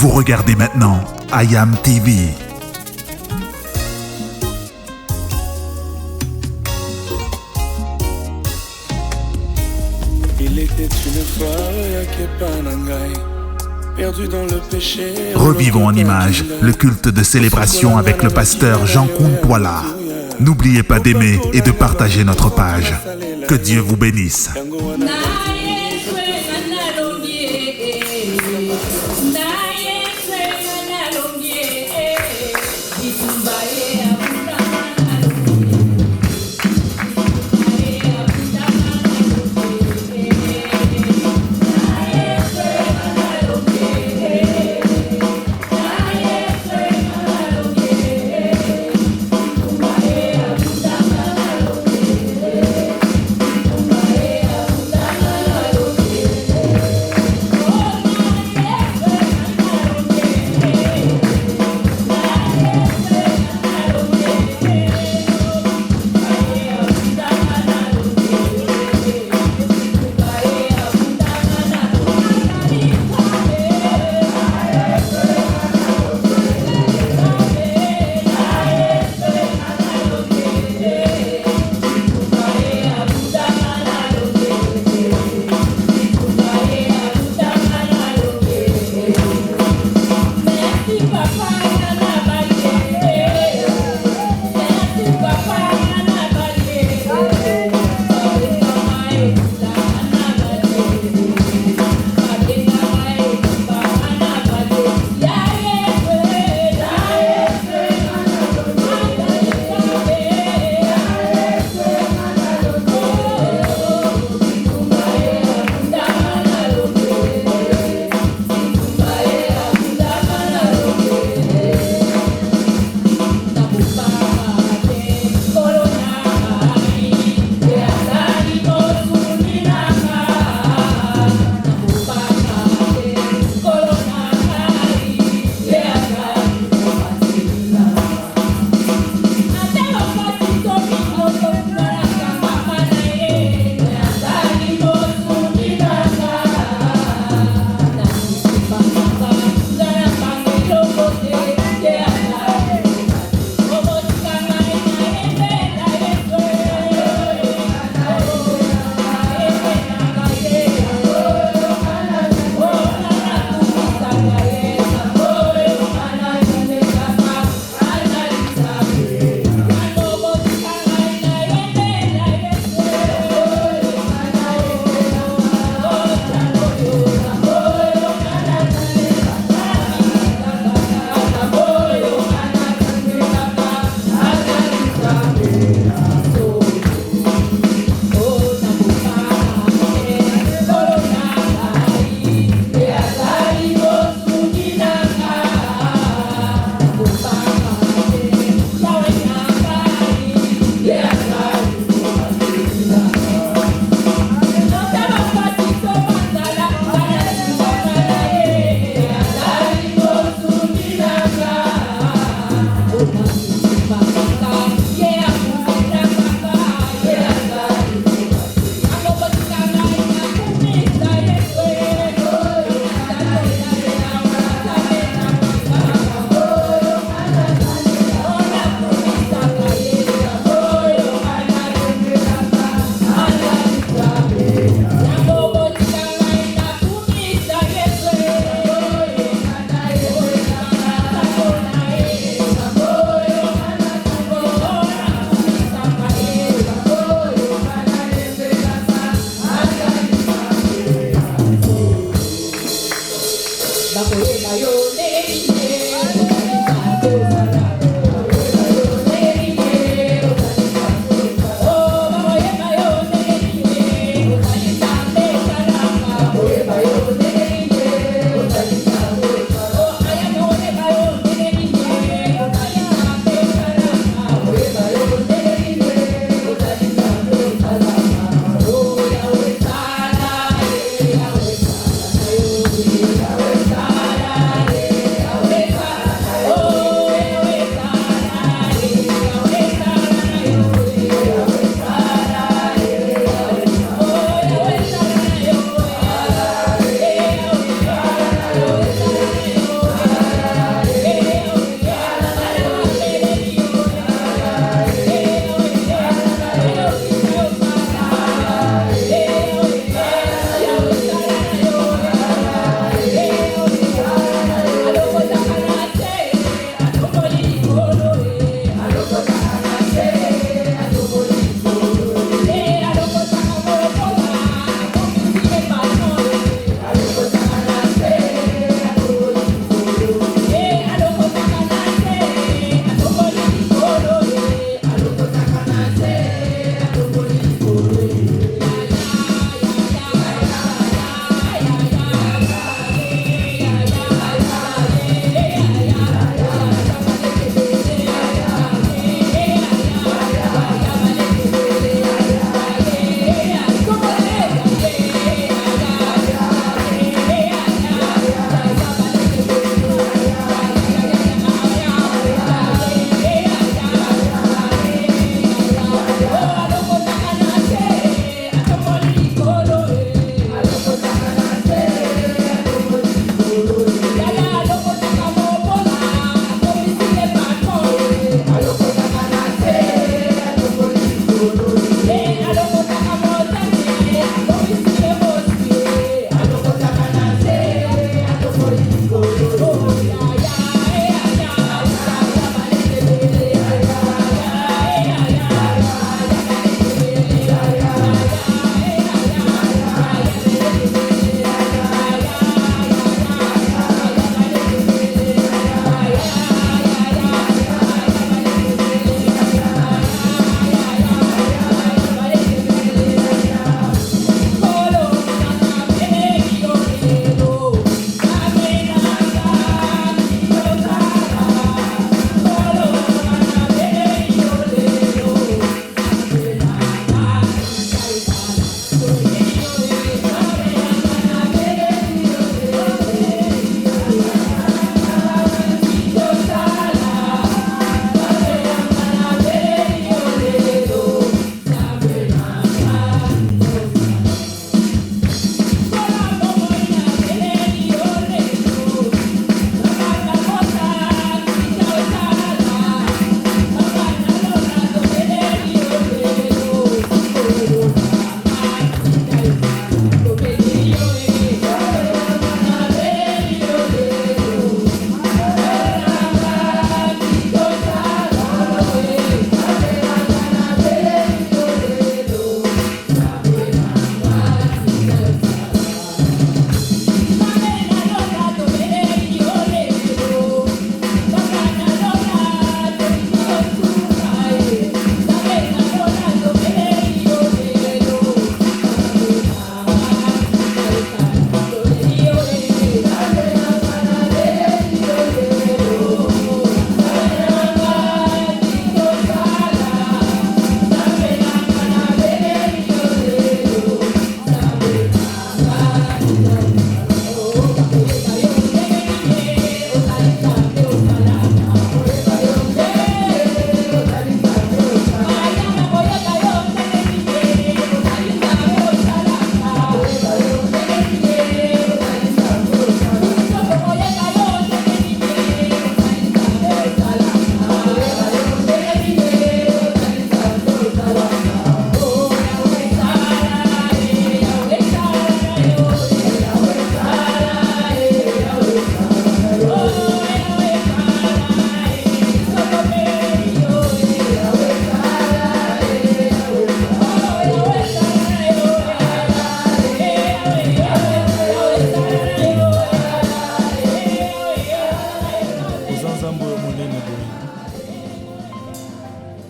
Vous regardez maintenant IAM TV. Il était une fois Kepanangai, perdu dans le péché. Revivons en images le culte de célébration avec le pasteur Jean Kuntwala. N'oubliez pas d'aimer et de partager notre page. Que Dieu vous bénisse.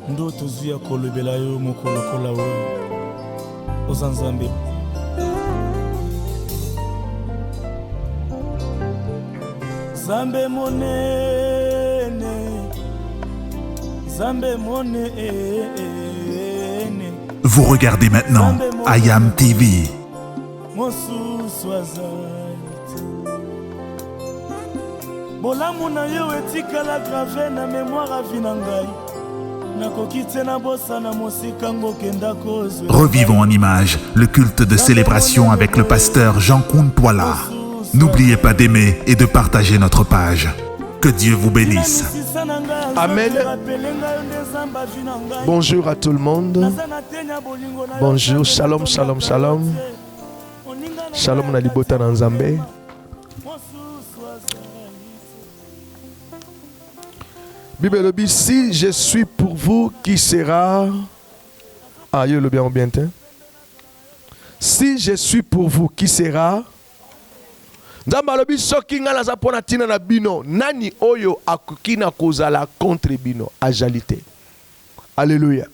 ndoto zuya kolobela yo mokolokola oyo oza nzambe. Zambe monene, Zambe monene. Vous regardez maintenant IAM TV. Mosusu azali bolamu na yo etikala grave na mémoire avi na ngai nakoki te na bosa na mosika ngokenda kozwe. Revivons en images le culte de célébration avec le pasteur Jean-Koun Twala. N'oubliez pas d'aimer et de partager notre page. Que Dieu vous bénisse. Amen. Bonjour à tout le monde. Bonjour, shalom, shalom, shalom. Shalom na libota na Nzambe. Bible dit, si je suis pour vous, qui sera... Ah, yo le bien ou bien. Si je suis pour vous, qui sera... Nzamba lobi soki nga naza pona tina na bino nani oyo akoki na kozala contre bino ajalite. Alléluia.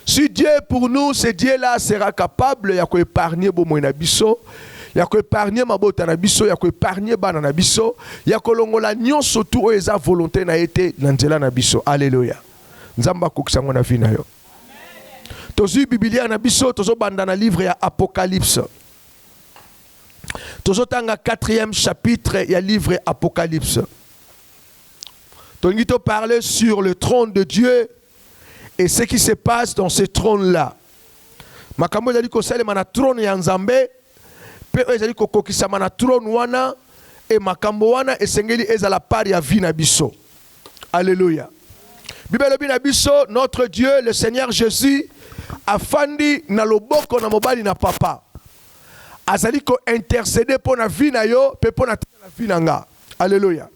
Si Dieu est pour nous, ce Dieu-là sera capable ya ko épargner bomo na biso, ya ko épargner mabota na biso, ya ko épargner bana na biso, ya ko longola nyonso tu oyo eza volonté na été na nzela na biso. Alléluia. Nzamba kokisango na vina yo. Tozu Biblia na biso tozo banda na livre ya Apocalypse. Tozotanga 4e chapitre ya livre Apocalypse. Tongito parle sur le trône de Dieu et ce qui se passe dans ce trône-là. Makambo ezali ko salema na trône ya Nzambe, pe ezali ko kokisama na trône wana et makambo wana esengeli ezala part ya vie na biso. Alléluia. Bible bi na biso, notre Dieu, le Seigneur Jésus, afandi na loboko na mobali na papa. Azali ko intercéder pour na vie na yo pe pour na vie na nga. Alléluia.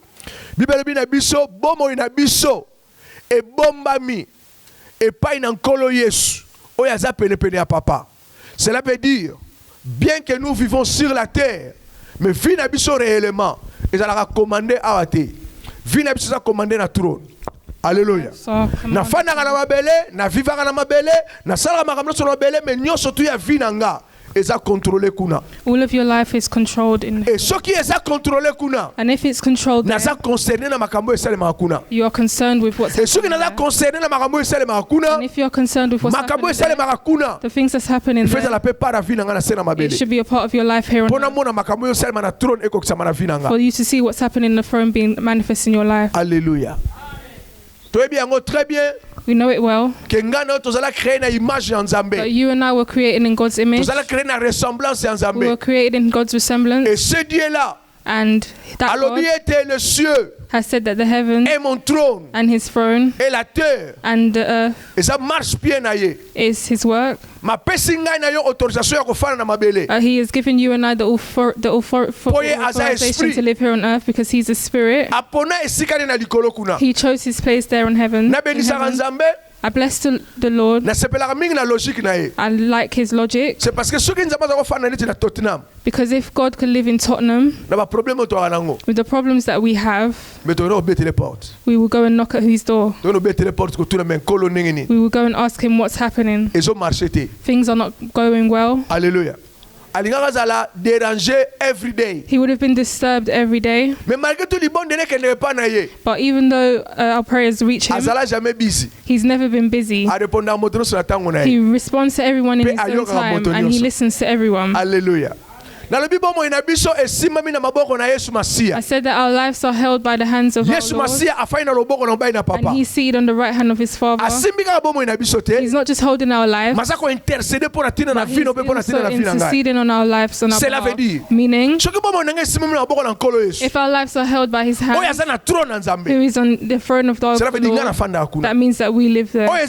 Bible bi na biso bomo ina biso e bombami e pa ina nkolo Yesu oyo aza pene pene ya papa. Cela veut dire bien que nous vivons sur la terre mais vie na biso réellement ezalaka commandé awate. Vie na biso za commandé na trône. Alléluia. Na fana na mabele, na vivaka na mabele, na sala makambo so na mabele mais nyonso tu ya vie na nga. All of your life is controlled in et ce qui est contrôlé kuna and if it's controlled there, you are concerned with what's happening there. And if you're concerned with what's happening there, the things that's happening there, it should be a part of your life here on earth, for you to see what's happening in the throne being manifest in your life. Alléluia. Très bien. We know it well. That you and I were created in God's image. We were created in God's resemblance. And that God has said that the heavens and his throne and the earth is his work. He has given you and I the authorization to live here on earth because he's a spirit. He chose his place there in heaven. I bless the Lord. I like his logic. Because if God could live in Tottenham, with the problems that we have, we will go and knock at his door. We will go and ask him what's happening. Things are not going well. Hallelujah. He would have been disturbed every day. But even though our prayers reach him, he's never been busy. He responds to everyone in his own time and he listens to everyone. Hallelujah. I said that our lives are held by the hands of our Lord, and he's seated on the right hand of his Father. He's not just holding our lives, but he's also interceding on our lives on our behalf. Meaning, if our lives are held by his hand, who is on the throne of the Lord, that means that we live there. What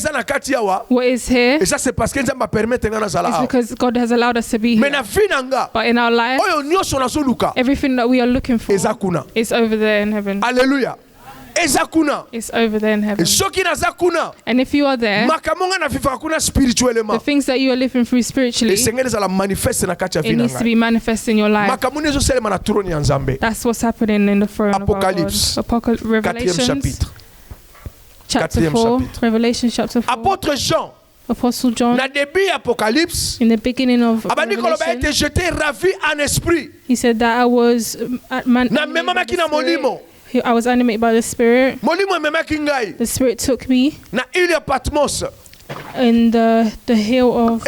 is here is because God has allowed us to be here. But in our life, everything that we are looking for is over there in heaven. Hallelujah. It's over there in heaven. And if you are there, the things that you are living through spiritually, it needs to be manifest in your life. That's what's happening in the throne of our God. Revelation chapter 4. Revelation chapter 4. Apôtre Jean. Apostle John. Na début Apocalypse. In the beginning of Revelation. J'étais ravi en esprit. He said that I was I was animated by the Spirit. The Spirit took me in the hill of.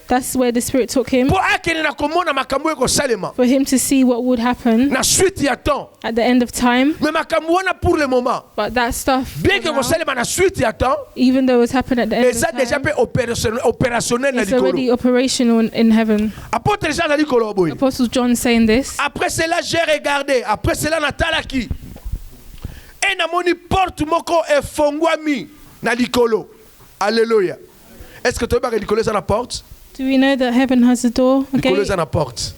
That's where the Spirit took him. For him to see what would happen at the end of time. But that stuff, even though it's happened at the end of time, it's already operational in heaven. Apostle John saying this. Après cela, j'ai regardé. Après cela, natalaki. Et namoni porte moko efongwami na likolo. Alléluia. Est-ce que tu veux que likolo est à la porte? Do we know that heaven has a door? Likolo est à la porte.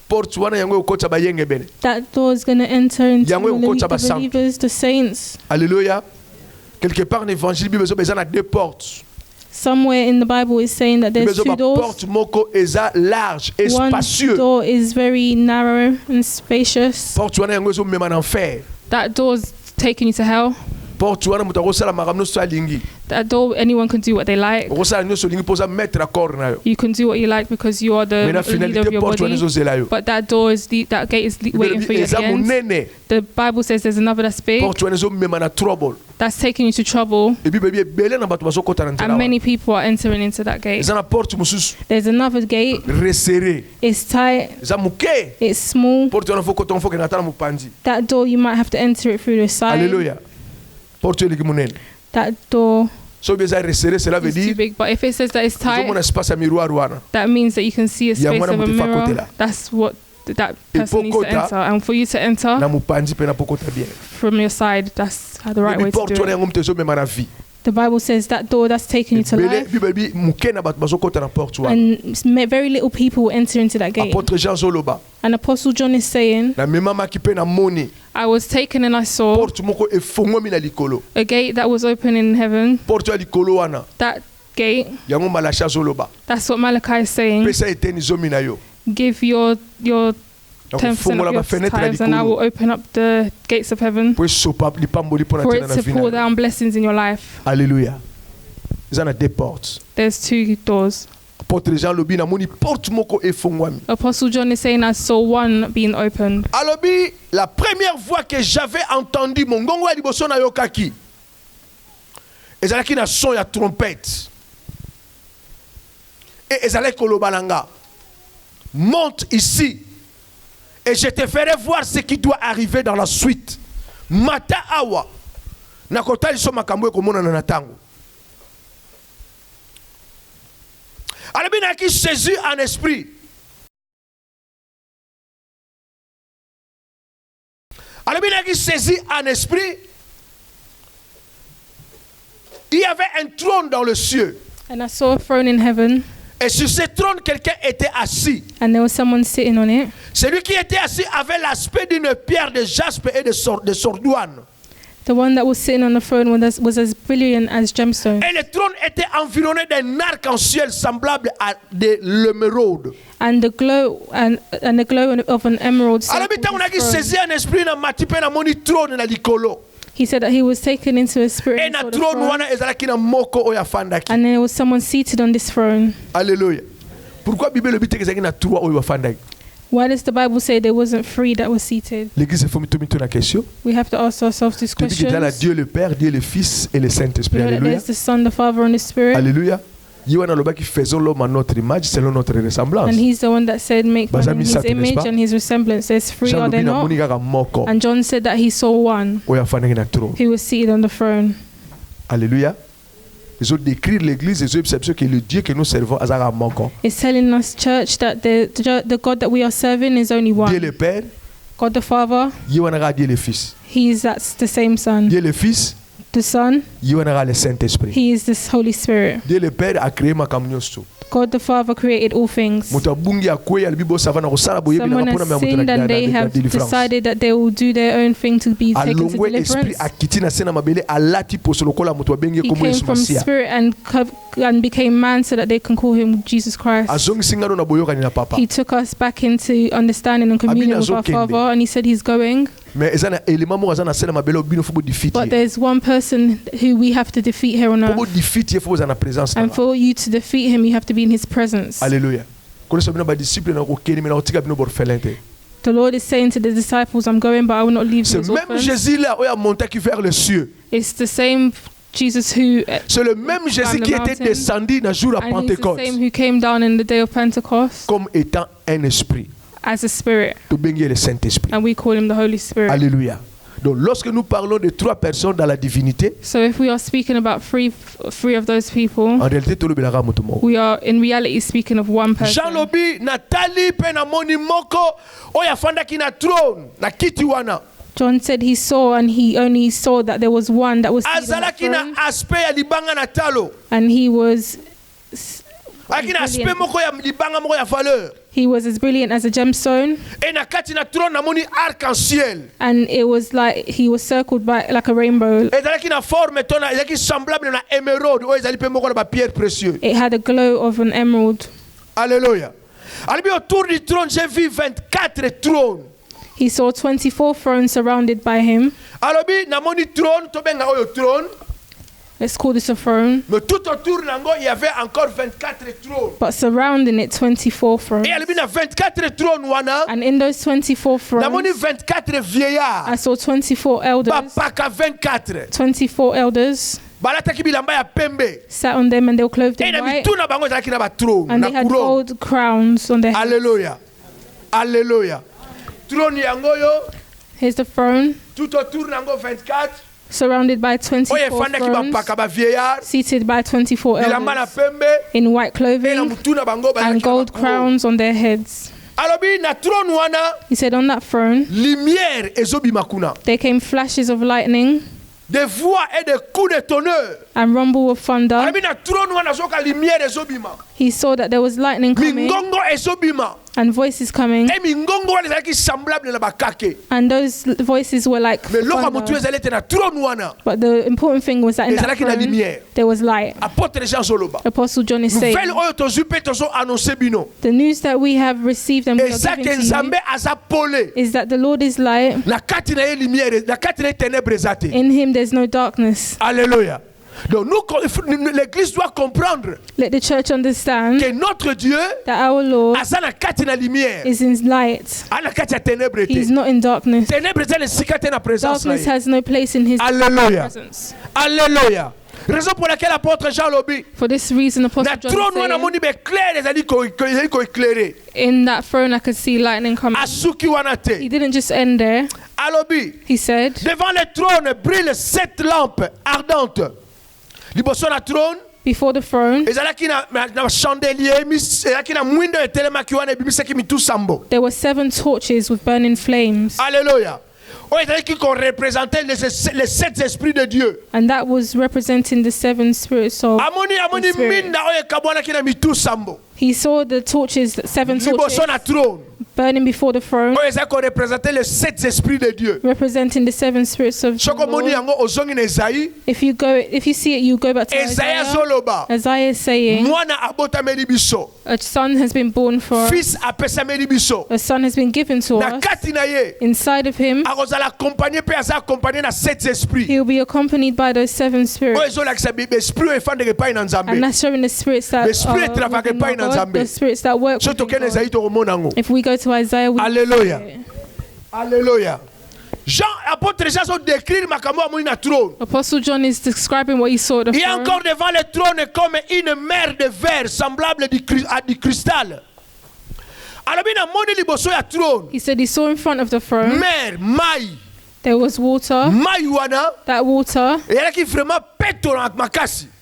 Porte wana yango ukota bayenge bene. That door is going to enter into the believers, the saints. Alléluia. Quelque part, l'évangile Bible besoin a deux portes. Somewhere in the Bible is saying that there's two doors. One door is very narrow and spacious. That door is taking you to hell. That door, anyone can do what they like. You can do what you like because you are the leader of your body. But that door is that gate is waiting for you at the end. The Bible says there's another that's big. That's taking you to trouble. And many people are entering into that gate. There's another gate. It's tight. It's small. That door you might have to enter it through the side. Alléluia. That door So is too big, but if it says that it's tight, that means that you can see a space of a mirror. That's what that person needs to enter, and for you to enter from your side, that's the right way to do it. The Bible says that door that's taking you to life, and very little people will enter into that gate. And Apostle John is saying, I was taken and I saw a gate that was open in heaven. That gate, that's what Malachi is saying. Give your 10% of your tithes and I will open up the gates of heaven for it to pour down blessings in your life. Alléluia. There's two doors. Apostle John is saying I saw one being opened. La première fois que j'avais entendu mon gongo ya liboso na yokaki ezalaki na son ya trompette et ezalaki koloba nanga monte ici et je te ferai voir ce qui doit arriver dans la suite. Mata awa nakotali so makambo ekomona na tango. Alors bien qui saisi en esprit. Alors bien qui saisi en esprit. Il y avait un trône dans le ciel. And I saw a throne in heaven. Et sur ce trône, quelqu'un était assis. And there was someone sitting on it. Celui qui était assis avait l'aspect d'une pierre de jaspe et de sordoine. The one that was sitting on the throne was as brilliant as gemstones. Et le trône était environné d'un arc-en-ciel semblable à de l'émeraude. And the glow of an emerald. He said that he was taken into a spirit. And there was someone seated on this throne. Alléluia. Pourquoi Bible dit que na trois oyo bafandaki? Why does the Bible say there wasn't three that were seated? We have to ask ourselves this question. Dieu le Père, Dieu le Fils et le Saint-Esprit. Alléluia. There's the Son, the Father, and the Spirit. Alléluia. Faisons l'homme à notre image selon notre ressemblance. And he's the one that said make man in his image and his resemblance. There's three, are there not? And John said that he saw one who was seated on the throne. Alléluia. Ils ont décrit l'église, ils ont observé que le Dieu que nous servons a manquant. It's telling us, church, that the God that we are serving is only one. Dieu le Père, God the Father, Dieu le Fils. That's the same Son. Dieu le Fils, the Son, le Saint-Esprit. He is the Holy Spirit. Dieu le Père a créé makamnyosto. God the Father created all things. Someone has sinned and they have decided that they will do their own thing to be taken to deliverance. He came from spirit and became man so that they can call him Jesus Christ. He took us back into understanding and communion with our Father, and he said he's going. But there's one person who we have to defeat here on earth. And for you to defeat him, you have to be in his presence. Alléluia. The Lord is saying to the disciples, I'm going, but I will not leave you as orphans. It's the same Jesus who c'est le même Jésus qui était descendu le jour à Pentecôte. And he's the same who came down in the day of Pentecost. Comme étant un esprit. As a spirit. Le Saint-Esprit. And we call him the Holy Spirit. Alléluia. Donc lorsque nous parlons de 3 personnes dans la divinité, so if we are speaking about three of those people, en réalité we are in reality speaking of one person. Jean lobi Nathalie pe na moni moko oya fanda ki na trône na kiti wana. John said he saw, and he only saw that there was one that was seated on the throne. And he was he was as brilliant as a gemstone. And it was like he was circled by like a rainbow. It had a glow of an emerald. Alléluia. Autour du trône, j'ai vu 24 trônes. He saw 24 thrones surrounded by him. Let's call this a throne. Mais tout autour il y avait encore 24 trônes. But surrounding it, 24 thrones. And in those 24 thrones, I saw 24 elders. 24 elders sat on them, and they were clothed in white. And they had gold crowns on their heads. Alléluia. Alléluia. Here's the throne. Tout autour 24. Surrounded by 24 thrones, seated by 24 elders in white clothing and gold crowns on their heads. He said, on that throne there came flashes of lightning, des voix et des coups de tonnerre, and rumble of thunder. He saw that there was lightning coming and voices coming, and those voices were like thunder. But the important thing was that in that throne, there was light. Apostle John is saying, the news that we have received and we are giving to you is that the Lord is light. In him there's no darkness. Alléluia. Donc l'église doit comprendre Let the church understand que notre Dieu that our Lord is in light. He's not in darkness. Darkness has no place in his presence. Alléluia. Raison pour laquelle l'apôtre Jean lobby. For this reason, Apostle John said, in that throne I could see lightning coming. He didn't just end there. He said, devant le trône brillent 7 lampes ardentes. Before the throne, there were 7 torches with burning flames. Alléluia. Les 7 esprits de Dieu. And that was representing the 7 spirits of the Spirit. He saw the torches, 7 torches burning before the throne, representing the 7 spirits of the Lord. If you see it, you go back to Isaiah. Isaiah is saying, a son has been born for us. A son has been given to us. Inside of him, he will be accompanied by those 7 spirits. And that's showing the spirits that God, the spirits that work with God. If we go to Isaiah, we Alléluia. Alléluia. Apostle John is describing what he saw at the throne. Encore devant le trône comme une mer de verre semblable à du cristal. He said he saw in front of the throne mer, maï. There was water. That water,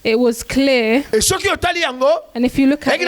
it was clear. And if you look at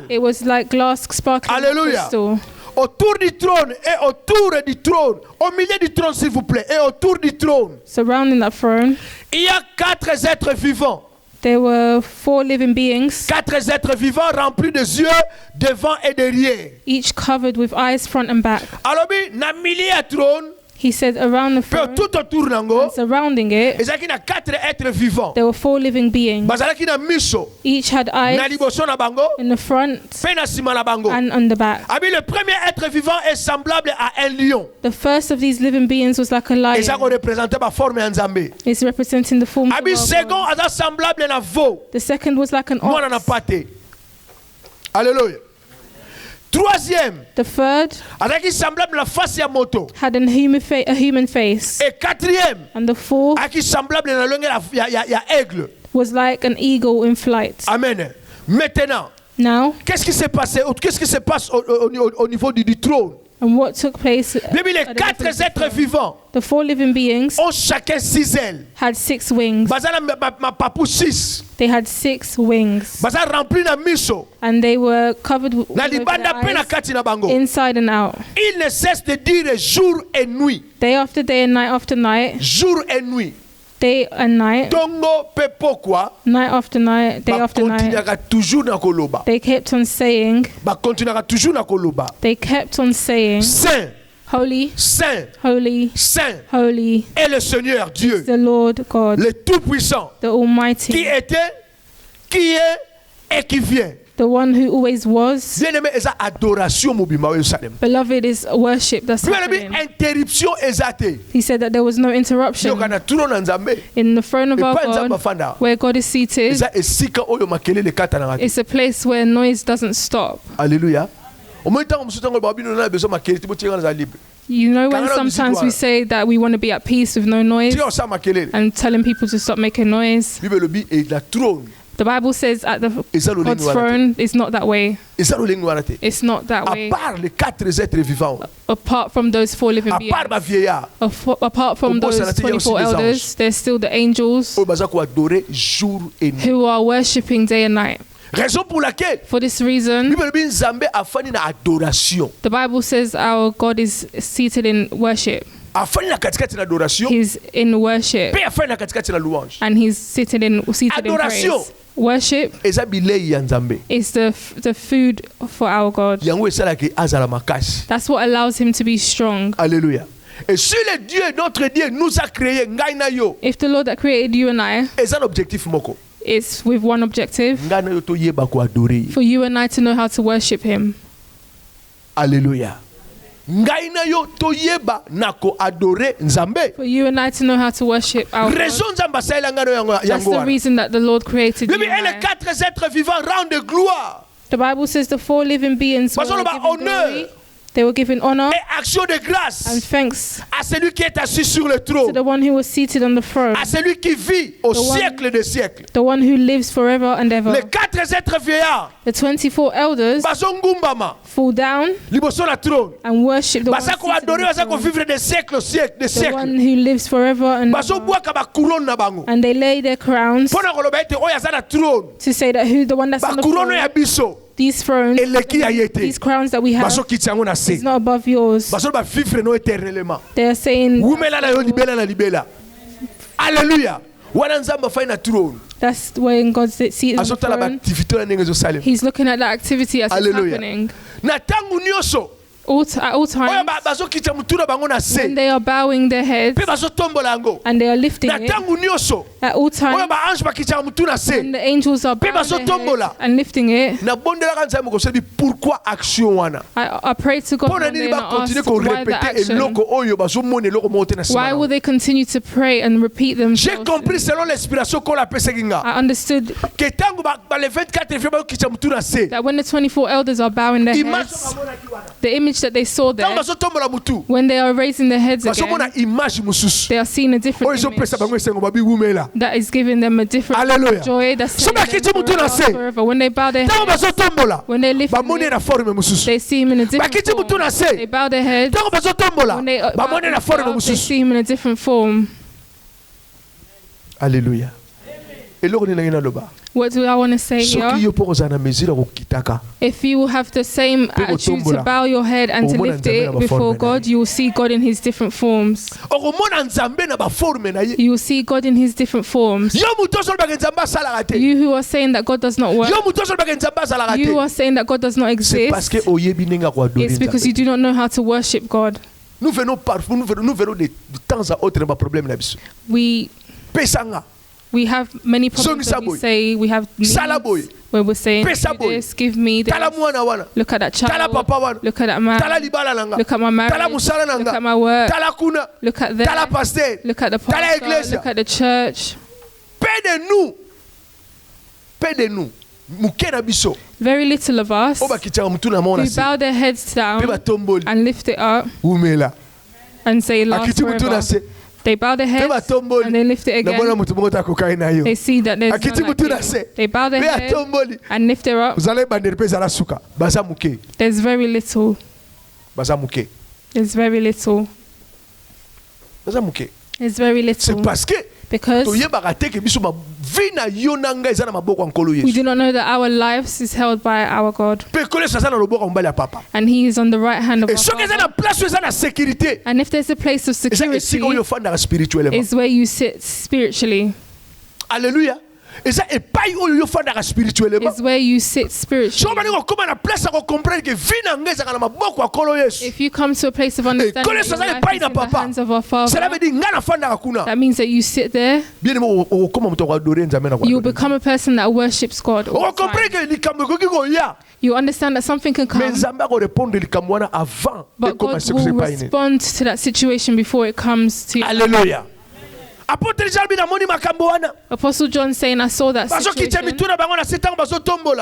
it was like glass sparkling crystal. Autour du trône et autour du trône, au milieu du trône s'il vous plaît, et autour du trône, surrounding that throne, il y a 4 êtres vivants. There were 4 living beings. 4 êtres vivants remplis de yeux devant et derrière. Each covered with eyes front and back. Alors, na milieu à trône, He said around the throne, tout autour nango, surrounding it, ezalaki na 4 êtres vivants. there were 4 living beings. Bazalaki na miso, Each had eyes na liboso na bango, in the front pe na sima na bango. and on the back. Abi le premier être vivant est semblable à un lion. The first of these living beings was like a lion. Ezako représenter ba forme ya Nzambe. It's representing the form of Abi our second God. aza semblable na veau. The second was like an Mwana na ox. pate. Alléluia. Troisième, The third azaki semblable na face ya moto. had a human face. Et quatrième, And the fourth aki semblable na longue ya aigle. was like an eagle in flight. Amen. Maintenant, Now, qu'est-ce qui s'est passé? Qu'est-ce qui se passe au niveau du trône? and what took place? Bible, les at the 4 different êtres throne? vivants The 4 living beings ont chacun 6 ailes. had 6 wings. Bazala ma papu 6. They had 6 wings, Bazala rempli na miso. and they were covered with Na all over libanda pe their na eyes, kati na bango. inside and out. Il ne cesse de dire jour et nuit. Day after day and night after night, Jour et nuit. day and night, Tongo pe pourquoi? night after night, day Ba after night. continuera toujours na koloba. They kept on saying, Ba continuera toujours na koloba. they kept on saying, Saint, Holy, Saint, holy, Saint holy est le Seigneur Dieu, the Lord God, le Tout-Puissant, the qui Almighty, était, qui est et qui vient. the one who always was. Bien-aimé, eza adoration mobima au Yerusalem. Beloved, is worship that's Bien-aimé, happening. interruption ezate. He said that there was no interruption Yoka na turo na Nzambe. in the throne of Et our pas Nzambe God, afanda. where God is seated. Eza esika oyo makelele kata na ngati. It's a place where noise doesn't stop. Alléluia. Au moins tant musuta ngo babino na besoin makelele tibo tianga na libre. You know, when Kangana sometimes mziki we wa- say that we want to be at peace with no noise Tianga sa makelele. and telling people to stop making noise. Bible lobi et la trône. The Bible says at the Eza lo God's lengo wana te. throne, it's not that way. Eza lo lengo wana te. It's not that À way. part les 4 êtres vivants, Apart from those 4 living à beings, part ma vieillard, apart from Au boss, those à la télé, il y a aussi 24 des elders, anges. there's still the angels oyo baza ko adorer jour et nuit. who are worshipping day and night. Raison pour laquelle For this reason, Bible lobi Nzambe afani na adoration. the Bible says our God is seated in worship. Afani na katikati na adoration, He's in worship, pe afani na katikati na louange. and he's seated in praise. Adoration. Worship Eza bilei ya Nzambe. is the food for our God. Yango esalaki azala makasi. That's what allows him to be strong. Alléluia. Et si le Dieu, notre Dieu, nous a créé ngai na yo, If the Lord that created you and I, eza l'objectif moko. it's with one objective, Ngai na yo toyeba ko adorer. for you and I to know how to worship him. Alléluia. Ngai na yo toyeba na ko adorer Nzambe. For you and I to know how to worship our God. Raison Nzambe asalela ngai na yo That's yango the wana. reason that the Lord created you Bible, et and les I. 4 êtres vivants rendent gloire The Bible says the 4 living beings were Parce qu'on va given honneur. glory. They were given honor et action de and grâce thanks à celui qui est assis sur le to trône, the one who was seated on the throne, à celui qui vit au The one- siècle des siècles. the one who lives forever and ever. Les 4 êtres vieillards, The 24 elders bazongumbama, fall down liboso la trône. and worship the one Baza ko seated on adorer, the baza ko throne, vivre des siècles, des the one siècles. who lives forever and Bazo ever. bwaka ba couronne na bango. And they lay their crowns Pona koloba ete oyo aza na trône. to say that who the one that's Ba on the couronne ya throne, biso. these thrones, Eleki ya yete. these crowns that we have, Bazo kiti yango na se. is not above yours. Bazo ba vivre no éternellement. They are saying Wumela na yo libela na libela. Alléluia. Wana Nzambe afai na trône. that's when God's seated on the Azotala ba throne. activité na ndenge ezosalema. He's looking at that activity as it's Hallelujah. happening. Na tangu nyonso At all oyo times, bazokita mutu na bango na when se they are bowing their heads mpe bazotombola yango. and they are lifting Na it, tangu nyonso at all oyo times, baange bakitaka mutu na when se the angels are bowing their bazotombola. heads and lifting it, nabondelaka Nzambe kosebi pourquoi action wana I pray to God mpo na one day nini and I bakontinue ask why the korepete action. eloko oyo bazomona eloko moko te na nsima Why na will yango. they continue to pray and repeat J'ai themselves? compris selon l'inspiration qu'on apesaki nga I understood ke ntango le 24 février bazokitisa mutu na se that when the 24 elders are bowing their image heads, bamonaki wana the image that they saw ntango there, bazotombola mutu when they are raising their heads bazomona again, image mosusu they are seeing a oyo different image ezopesa bango esengo babiwumela. that is giving them a different Hallelujah. joy. That's So telling bakiti them mutu na se. forever. When they bow their ntango heads, bazotombola when they lift bamoni it, na forme mosusu. they see him in a different bakiti mutu na form. They se bow their heads. ntango bazotombola When they bamoni na forme they mosusu. see him in a different form. Alléluia. eloko nini nangi naloba What do I want to say soki here? yo mpo kozala na mesure ya kokitaka If you will have the same attitude to botombola. bow your head and to Omona lift Nzambe it na before baforme na God, you will see God in his different forms. okomona Nzambe na baforme na ye. You will see God in his different forms. yo mutu osolobaka Nzambe asalaka te. You who are saying that God does not work, yo mutu osolobaka Nzambe asalaka you who te. are saying that God does not C'est parce exist, que oyebi ndenge ya koadore it's because you Nzambe. do not know how to worship God. Nous venons parfois, nous venons de temps à autre dans problème là. We have many problems that we say we have needs, where we're saying, this, give me this. Look at that child. Look at that man. Look at my marriage. Look at my work. Look at that. Look at the pastor. Look at the church. Paix de nous. Very little of us who bow their heads down and lift it up and say, last forever. They bow their heads and they lift it again. They see that there's none like you. They bow their head and lift it up. There's very little. There's very little. It's very little. Because we do not know that our lives is held by our God. And He is on the right hand of our Father. And if there's a place of security, is where you sit spiritually. Hallelujah. Is where you sit spiritually. If you come to a place of understanding that your life is in the hands of our Father, that means that you sit there, you will become a person that worships God all the time. You understand that something can come, but God will respond to that situation before it comes to you. Hallelujah. Apostle John saying, I saw that situation.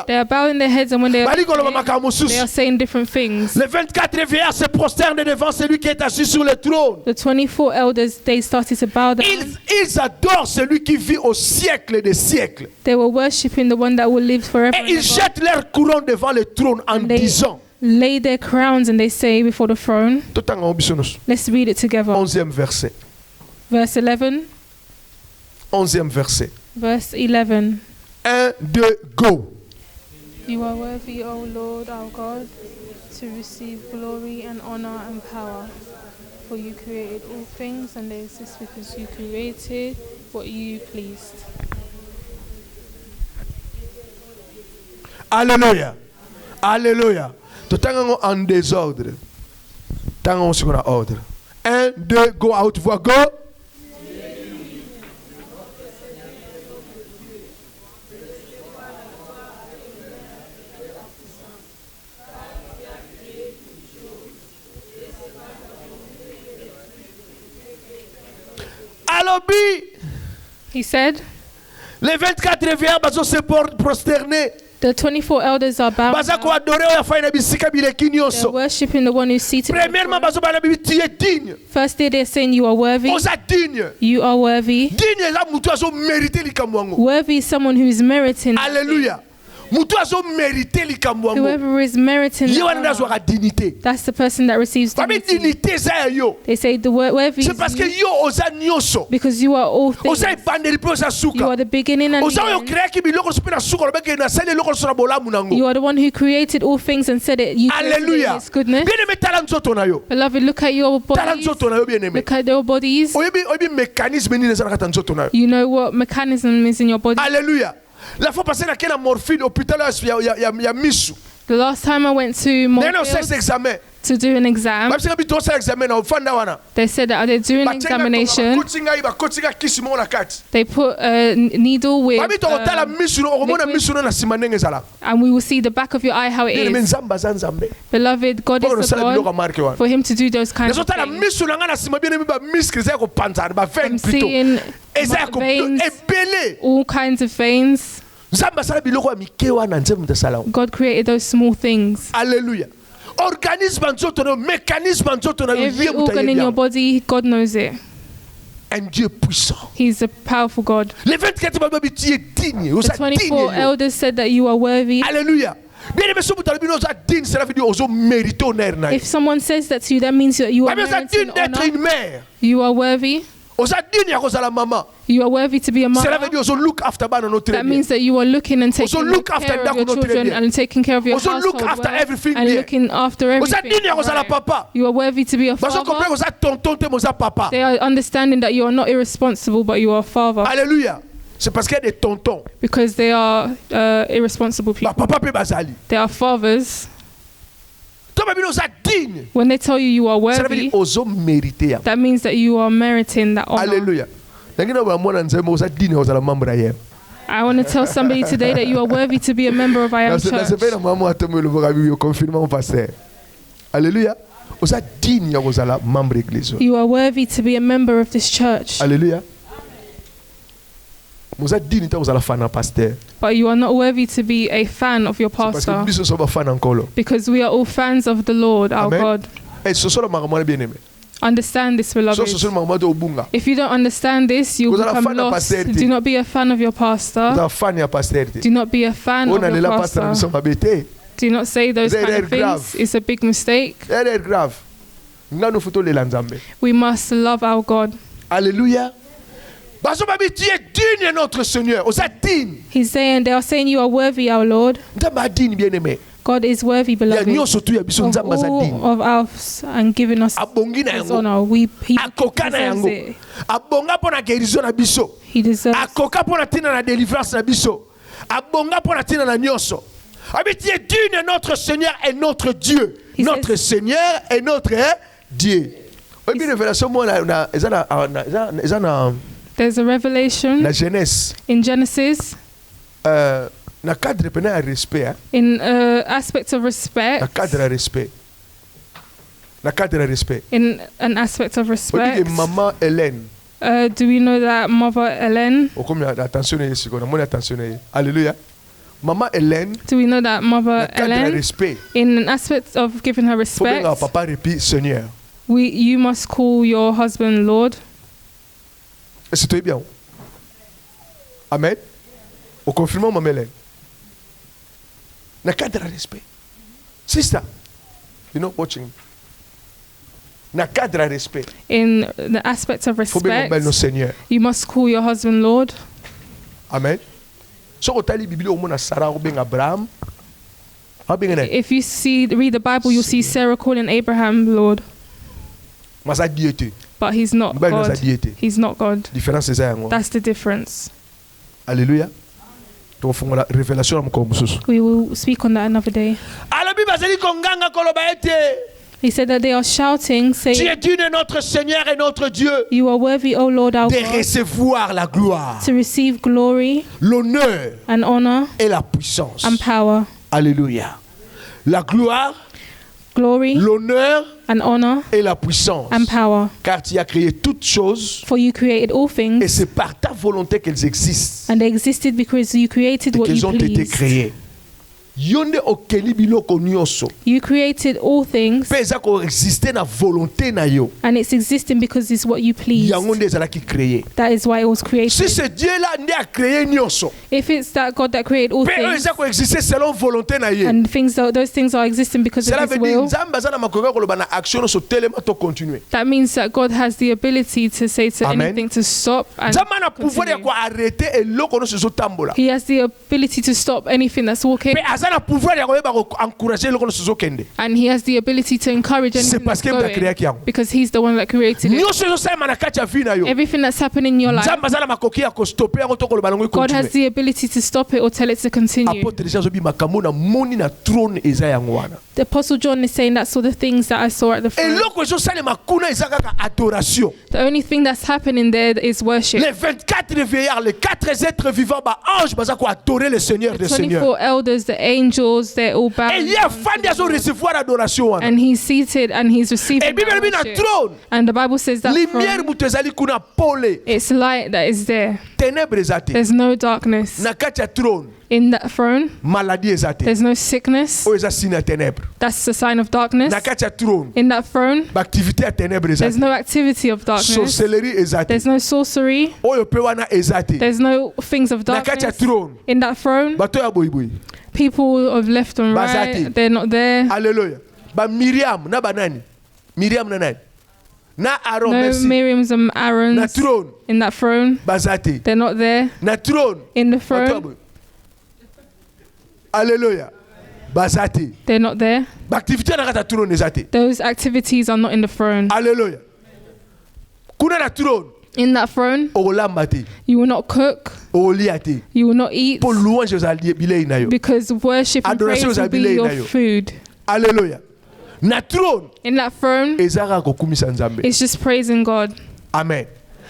They are bowing their heads, and when they are saying different things. Les 24 vieillards se prosternent devant celui qui est assis sur le trône. The 24 elders, they started to bow down. Ils adorent celui qui vit au siècle des siècles. They were worshiping the one that will live forever. Et ils jettent leur couronne devant le trône en disant. Lay their crowns and they say before the throne. Let's read it together. 11e verset. Verse 11. 11e verset. Verse 11. 1, 2, go. You are worthy, O Lord our God, to receive glory and honor and power. For you created all things, and they exist because you created what you pleased. Alléluia. Alléluia. Totango en désordre. Tango sur un ordre. 1, 2, go out, voix go. He said, les 24 vieillards se prosterner. The 24 elders are bowing down. They're worshiping the one who's seated. Firstly, they're saying you are worthy. You are worthy. Worthy is someone who is meriting. Hallelujah. Whoever is meriting the honor, that's the person that receives dignity. They say the worthy is you because you are all things. You are the beginning and the end. You are the one who created all things and said it. You created it in its goodness. Beloved, look at your bodies. Look at your bodies. You know what mechanism is in your body. Hallelujah. La fois passée, il y a morphine hôpital, il y a misu. The last time I went to Montfield to do an exam, they said that they're doing an examination. They put a needle with and we will see the back of your eye how it is. Beloved, God is the God for Him to do those kinds of things. I'm seeing veins, all kinds of veins. God created those small things. Hallelujah. Every organ in your body, God knows it. Un Dieu puissant. He's a powerful God. Les 24 The 24 elders said that you are worthy. Hallelujah. If someone says that to you, that means that you are meriting honor. You are worthy. You are worthy to be a mother. That means that you are looking and taking care of your children and taking care of your household and looking after everything. Right. You are worthy to be a father. They are understanding that you are not irresponsible, but you are a father. Hallelujah. C'est parce qu'il y a des tontons. Because they are irresponsible people. They are fathers. When they tell you are worthy, that means that you are meriting that honor. Hallelujah. I want to tell somebody today that you are worthy to be a member of I Am Church. Hallelujah. You are worthy to be a member of this church. Hallelujah. But you are not worthy to be a fan of your pastor, because we are all fans of the Lord, our God. Understand this, beloved. If you don't understand this, you will become lost. Do not be a fan of your pastor. Do not be a fan of your pastor. Do not say those kind of things. It's a big mistake. We must love our God. Hallelujah. He's saying, they are saying you are worthy, our Lord. God is worthy, beloved, of all of us and giving us His honor. He deserves it. He deserves it. Notre Seigneur est notre Dieu. Notre Seigneur est notre Dieu. There's a revelation in Genesis. In aspect of respect. In an aspect of respect. Do we know that Mother Hélène? Hallelujah. Mama Hélène, do we know that Mother Hélène, in an aspect of giving her respect, you must call your husband Lord. Amen. Au confirmant Mama Hélène. Na cadre respect. Sister, you're not watching. Na cadre respect. In the aspect of respect, you must call your husband Lord. Amen. If you read the Bible, you'll see Sarah calling Abraham Lord. But he's not God. He's not God. That's the difference. Hallelujah. We will speak on that another day. He said that they are shouting, saying, Tu es digne, notre Seigneur et notre Dieu, you are worthy, O Lord our de God, recevoir la gloire, to receive glory, l'honneur and honor, et la puissance. and power. Alléluia. La gloire, glory, l'honneur, and honor, et la puissance. And power. Car tu as créé toutes choses, for you created all things, et c'est par ta volonté qu'elles existent, and they existed because you created what you pleased. Été créées. You created all things, and it's existing because it's what you please. That is why it was created. If it's that God that created all things, and those things are existing because of His will, that means that God has the ability to say to anything to stop and continue. He has the ability to stop anything that's walking. And He has the ability to encourage anything that's going, because He's the one that created it. Everything that's happening in your life, God has the ability to stop it or tell it to continue. The Apostle John is saying that's all the things that I saw at the front. The only thing that's happening there is worship. Les 24 vieillards, les 4 êtres vivants, anges, adorer le Seigneur des Seigneurs. 24 elders, the angels, they're all bowing. And He's seated and He's receiving worship. And the Bible says that it's light that is there. There's no darkness. In that throne, there's no sickness. That's the sign of darkness. In that throne, there's no activity of darkness. There's no sorcery. There's no things of darkness. In that throne, people of left and right, they're not there. Hallelujah. Miriam, na banani. Miriam na nani. Na Aaron, no Miriams and Aarons na throne. In that throne. Bazati. They're not there. Na throne. In the throne. Hallelujah. Bazati. They're not there. Those activities are not in the throne. Hallelujah. Kuna na throne. In that throne, you will not cook, you will not eat, because worship and praise will be your food. Hallelujah. na throne In that throne, ezaka kokumisa nzambe. it's just praising God. Amen.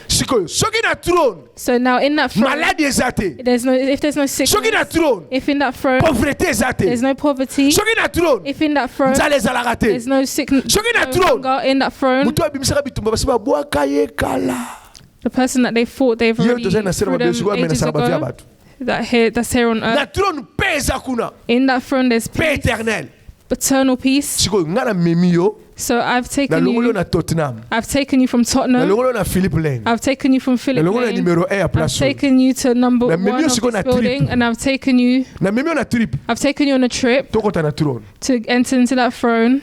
Sikoyo soki na throne So now in that throne, maladie ezate. if there's no Soki sickness, na throne if in that throne pauvreté ezate. there's no poverty, Soki na throne if in that throne nzala ezalaka te. there's no sickness, Soki na no throne hunger in that throne, mutu abimisaka bitumba basi babwaka ye kala. the person that they thought they've Yo already tozali na sera through them mabele sikoyo amena ages sala bavia ago, bato. that's here on Na earth. throne pe eza kuna. In that throne there's Pe peace, éternel. eternal peace. Sikoyo nga na memi yo So I've na taken longolo you, na Tottenham. I've taken you from Na Tottenham, longolo na Philip Lane. I've taken you from Na Philip longolo na Lane, numéro 1 ya I've place. taken you to number Na one memi yo of sikoyo na this building, trip. and I've taken you Na memi yo na trip. on a trip Tokota na throne. to enter into that throne.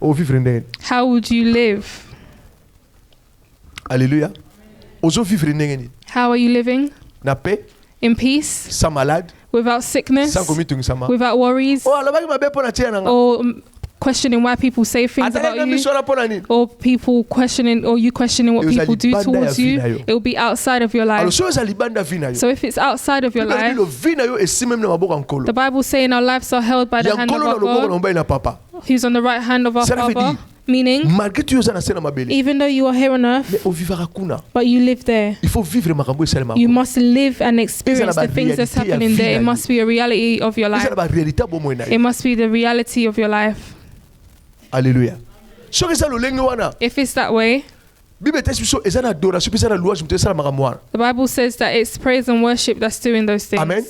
O vivre ndeni. How would you live? Alléluia. Ozo vivre ndenge ni. How are you living? Na paix, In peace, sans malade, without sickness, sans komitungisama. without worries, Oh, alobaki mabe pona tia nanga. or questioning why people say things Atale about na you, miso na pona nini? or people questioning, or you questioning what It was people a do libanda towards ya you. vina yo. It will be outside of your Alors life. so eza libanda vina yo. So if it's outside of your Bibeli life, lo vina yo esimemi na maboko ya nkolo. the Bible saying our lives are held by the Ya hand of nkolo na our loboko na God, mobali na papa. who's on the right hand of our Cela veut Father. dire, Meaning, malgré tu oza na se na mabele, even though you are here on earth, mais ovivaka kuna. but you live there, Il faut vivre makambo esalema. you must live and experience Eza na the things that's ba reality ya happening there. vida It yo. must be a reality of your Eza life. na ba réalité bomo na It yo. must be the reality of your life. Alléluia. Soki eza lolenge wana, If it's that way, Bible tesi biso eza na adoration, eza na louange, mutu esala makambo wana. the Bible says that it's praise and worship that's doing those things. Amen.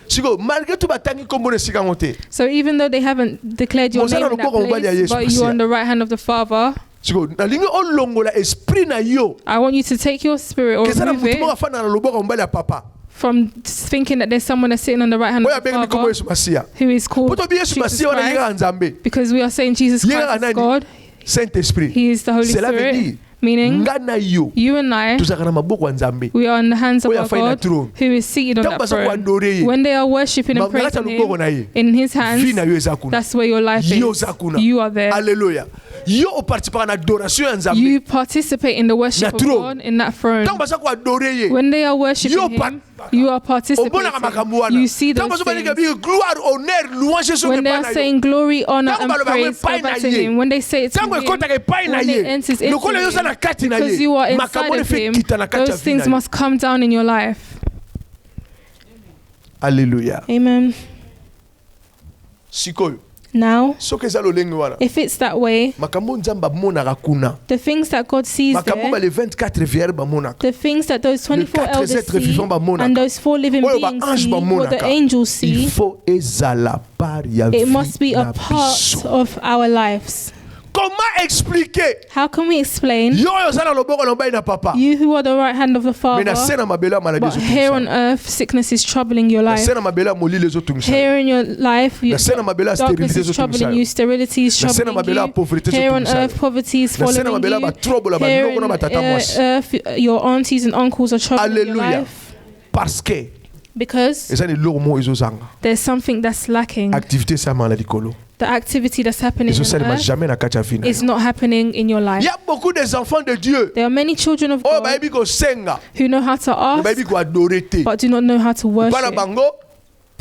Siko malgré tout batangi kombo na sika ngote. So even though they haven't declared your Mozala name in that loboko mobali ya place, Yesu but you're Kristo. on the right hand of the Father, Siko nalingi olongola esprit na yo. I want you to take your spirit or Keza na remove mutu moko it afana na loboko mobali ya papa. from thinking that there's someone that's sitting on the right hand Oya of the bengi kombo Father Yesu Masia. who is called Poto bi Yesu Jesus Masia wana yega Christ, nzambe. because we are saying Jesus Yega Christ is nani? God. Saint-Esprit. He is the Holy Cela veut Spirit, dire meaning nga na yo you and I, tozaka na maboko ya nzambe. we are in the hands of Oya our fai na God throne. who is seated on Tango that basa throne. kuadore ye. When they are worshipping and Mangaka praising loboko na ye. Him in His Vi na hands, yo eza kuna. that's where your life Yo is. za kuna. You are there. Alléluia. Yo oparticipaka na adoration ya nzambe. You participate in the worship Na of throne. God in that throne. Tango basa kuadore ye. When they are worshiping Yo Him, you are participating. Obonaka makambo wana. You see Tango those basa balika things. bi gloire, honneur, louange so When they are saying glory, honor, Tango and baloba praise, epai go back na to ye. Him. When they say it to Tango Him, ekotaka epai na when ye. it enters into Lokola yo za na Him, kati na ye. because you are inside Makambo ne of fe Him, kita na kati ya those vi things na yo. must come down in your life. Alléluia. Amen. Sikoyo. Now, Soki eza lolenge wana. if it's that way, Makambo nzamba monaka kuna. the things that God sees Makambo ba there, le 24 vierges ba monaka. the things that those 24 quatre elders êtres see, vivants ba monaka. and those 4 living Oyo ba beings ange see, ba what the monaka. angels see, Il faut ezala part ya it vie must be a na part biso. of our lives. Comment expliquer? How can we explain, Yo yo zala loboko na mobali na papa. you who are the right hand of the Mais na Father, sena mabela maladie but here on earth, sickness is troubling your Na life. sena mabela molile ezotungisa. Here in your life, Na sena mabela darkness stérilité is troubling ezotungisa. you, sterility is Na sena troubling mabela you. pauvreté Here on ezotungisa. earth, poverty is Na sena following mabela you. ba trouble la ba Here ndoko na ba tata in mwasi. earth, your aunties and uncles are troubling your Alléluia. life Parce que because eza ni loko mo ezozanga. there's something that's lacking. Activité sa mala likolo. The activity that's happening on Ezosalema earth jamais na kati ya vie na yo. is not happening in your Il life. y a beaucoup des enfants de Dieu. There are many children of Oh God bayebi ko senga. who know how to Bayebi ask ko adorer te. but do not know how to Para worship. bango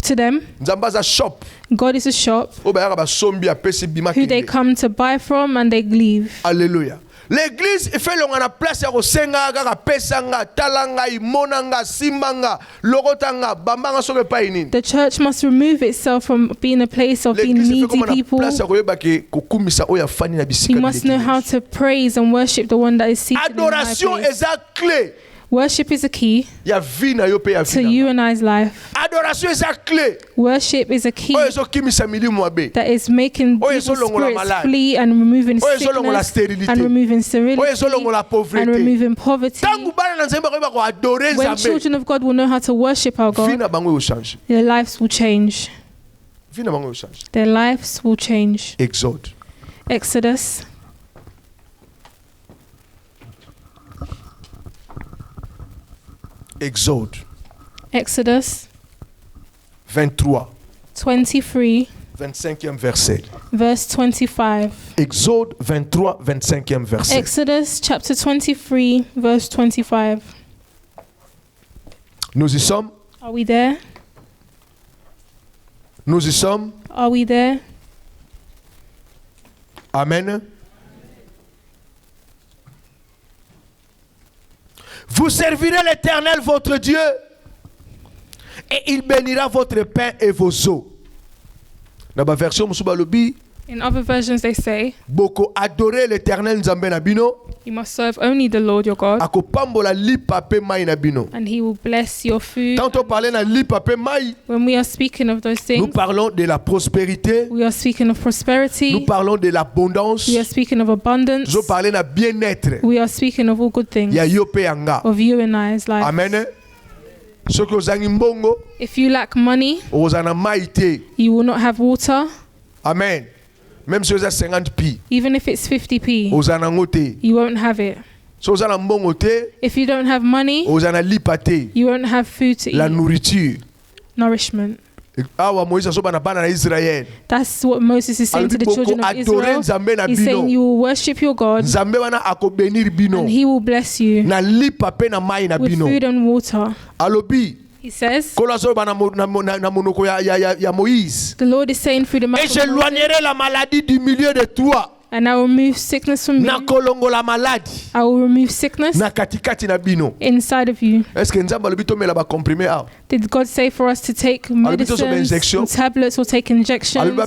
To them, nzamba za shop. God is a shop Oh bayaka ba sombi apesi bima who they kende. come to buy from and they leave. Alléluia. L'église fait longa na place ya kosenga kaka pesanga talanga imonanga simbanga logotanga bambanga soke pa inini. The church must remove itself from being a place of being L'église fait needy comme na people. place ya koyeba ke kokumisa oya fani na bisika. You must know how to praise and worship the one that is seated in the high Adoration place. eza clé Worship is a key ya vie na yo pe ya to vie. you and I's life. Adoration eza clé. Worship is a key Oyo ezokimisa milimo abe. that is making Oyo evil ezolongola spirits malade. flee and removing Oyo ezolongola sickness stérilité. and removing Oyo sterility ezolongola and pauvreté. removing poverty. Tangu bana na nzemba koyeba ko adorer When nzambe. children of God will know how to worship our Vie God, na bango yo change. their lives will change. Vie na bango yo change. Their lives will change. Exode. Exodus Exode Exodus 23, 23, 25e verset. verse 25. Exode 23, 25e verset. Exodus chapter 23, verse 25. Nous y sommes. Are we there? Nous y sommes. Are we there? Amen. Vous servirez l'Éternel votre Dieu et il bénira votre pain et vos eaux. Dans la version Musubalobi, in other versions they say, Boko adorer l'Éternel Nzambe na bino. You must serve only the Lord your God, and He will bless your food. When we are speaking of those things, nous parlons de la prospérité. We are speaking of prosperity. Nous parlons de l'abondance. We are speaking of abundance. Nous parlons de bien-être. We are speaking of all good things. Of you and I's life. Amen. If you lack money, you will not have water. Amen. Même si vous avez 50 pi, even if it's 50p, you won't have it. If you don't have money, you won't have food to la eat. Nourriture. Nourishment. That's what Moses is saying to the children of Israel. He's saying you will worship your God and He will bless you with food and water. He says, the Lord is saying through the mouth of Moses, and I will remove sickness from you. I will remove sickness inside of you. Did God say for us to take medicines and tablets or take injections?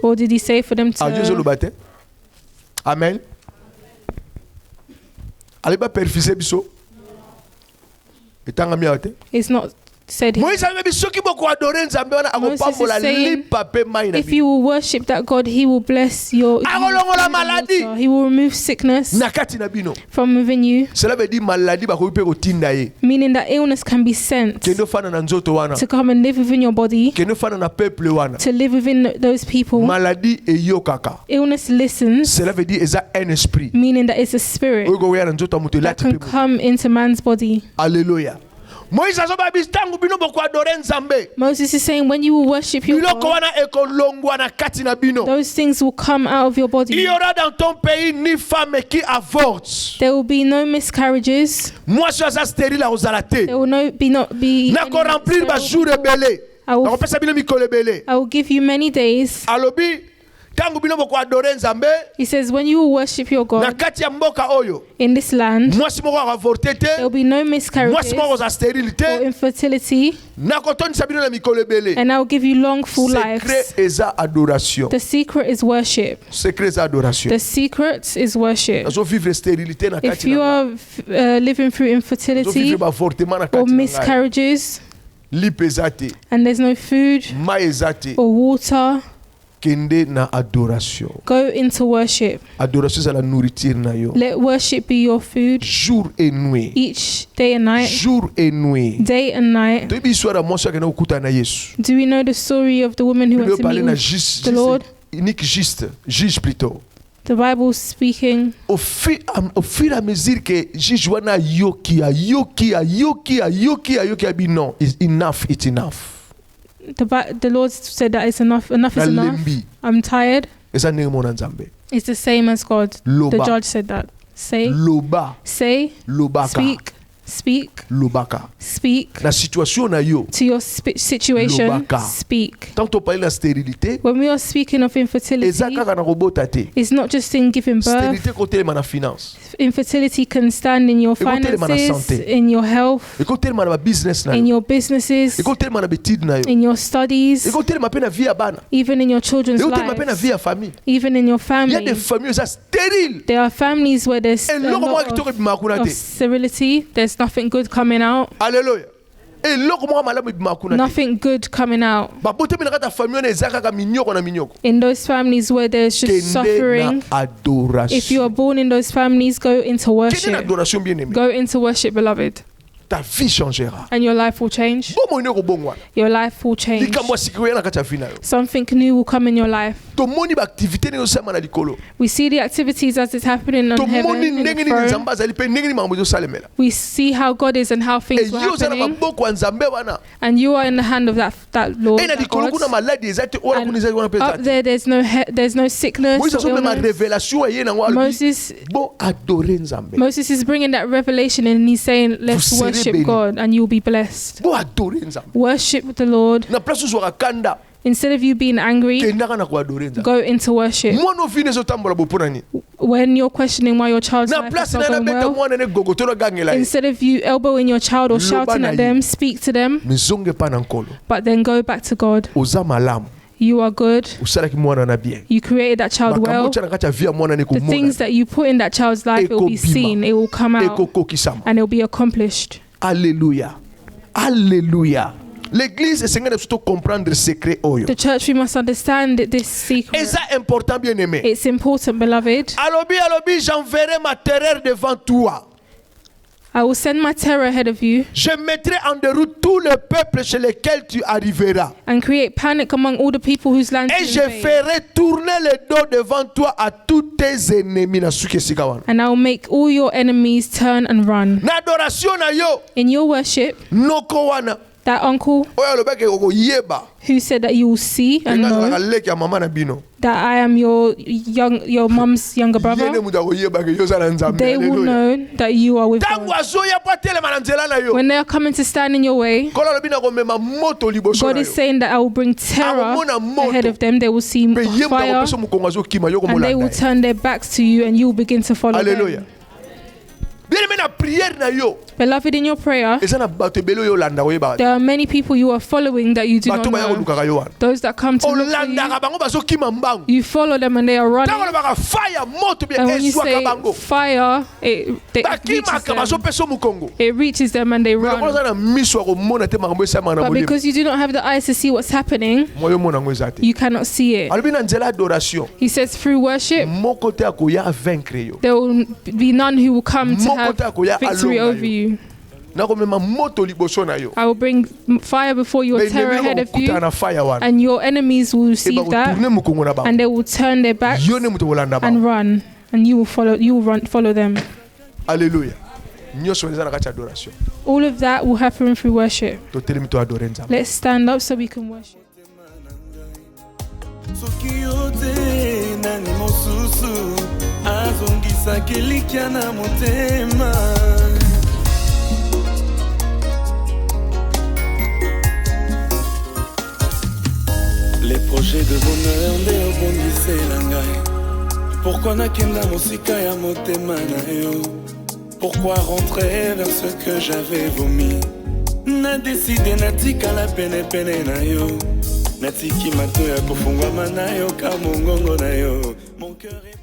Or did He say for them to... Amen. It's not said here. Moses is saying, if you will worship that God, He will bless your water. He will remove sickness from within you, meaning that illness can be sent to come and live within your body, to live within those people. Illness listens, meaning that it's a spirit that can come into man's body. Hallelujah. Moses is saying, when you will worship your God, those things will come out of your body. There will be no miscarriages. There will not be I will give you many days. He says, when you will worship your God in this land, there will be no miscarriages or infertility, and I will give you long, full lives. The secret is worship. The secret is worship. If you are living through infertility or miscarriages, and there's no food or water, go into worship. Let worship be your food. Each day and night. Day and night. Do we know the story of the woman who went to meet the Lord? The Bible speaking. Au fur et à mesure que juge wana yoki, non, enough, it's enough. The Lord said that it's enough. Enough is enough. I'm tired. It's the same as God. The judge said that. Say. Speak. Speak. Speak. La situation na yo. To your situation. Speak. When we are speaking of infertility, it's not just in giving birth. Infertility can stand in your finances, in your health, in your businesses, in your studies, even in your children's lives, even in your family. There are families where there's a lot of sterility. There's nothing good coming out. Hallelujah. Nothing good coming out. In those families where there's just suffering, if you are born in those families, go into worship. Go into worship, beloved. Ta vie changera. And your life will change. Your life will change. Something new will come in your life. We see the activities as it's happening on heaven. In the throne. We see how God is and how things are happening. And you are in the hand of that Lord. That up there, there's no sickness or illness. Moses is bringing that revelation and he's saying, let's worship God and you'll be blessed. Worship the Lord. Instead of you being angry, go into worship. When you're questioning why your child's life is not going well, instead of you elbowing your child or shouting at them, speak to them, but then go back to God. You are good. You created that child well. The things that you put in that child's life, it will be seen, it will come out, and it will be accomplished. Alléluia. Alléluia. L'église est surtout comprendre le secret. The church, we must understand this secret. Et ça important, bien aimé. It's important, beloved. Alobi, j'enverrai ma terreur devant toi. I will send my terror ahead of you. Je mettrai en déroute tout le peuple chez lequel tu arriveras. And create panic among all the people whose land Et je ferai tourner le dos devant toi à tous tes ennemis. And I will make all your enemies turn and run. In your worship, that uncle who said that you will see and know that I am your mom's younger brother, they will know that you are with God. When they are coming to stand in your way, God is saying that I will bring terror ahead of them. They will see fire and they will turn their backs to you and you will begin to follow them. Beloved, in your prayer, there are many people you are following that you do not know. Those that come to look for you, you follow them and they are running. And when you say fire, it reaches them and they run. But because you do not have the eyes to see what's happening, you cannot see it. He says through worship, there will be none who will come to have victory over you. I will bring fire before you, terror ahead of you, and your enemies will receive that, and they will turn their backs and run, and you will follow. You will follow them. Hallelujah. All of that will happen through worship. Let's stand up so we can worship. Les projets de bonheur nde obongisela ngai. Pourquoi nakenda mosika ya motema na yo? Pourquoi rentrer vers ce que j'avais vomi? Na décidé natikala pene pene na yo. Natiki mato ya kofungwama na yo ka mongongo na yo. Mon cœur est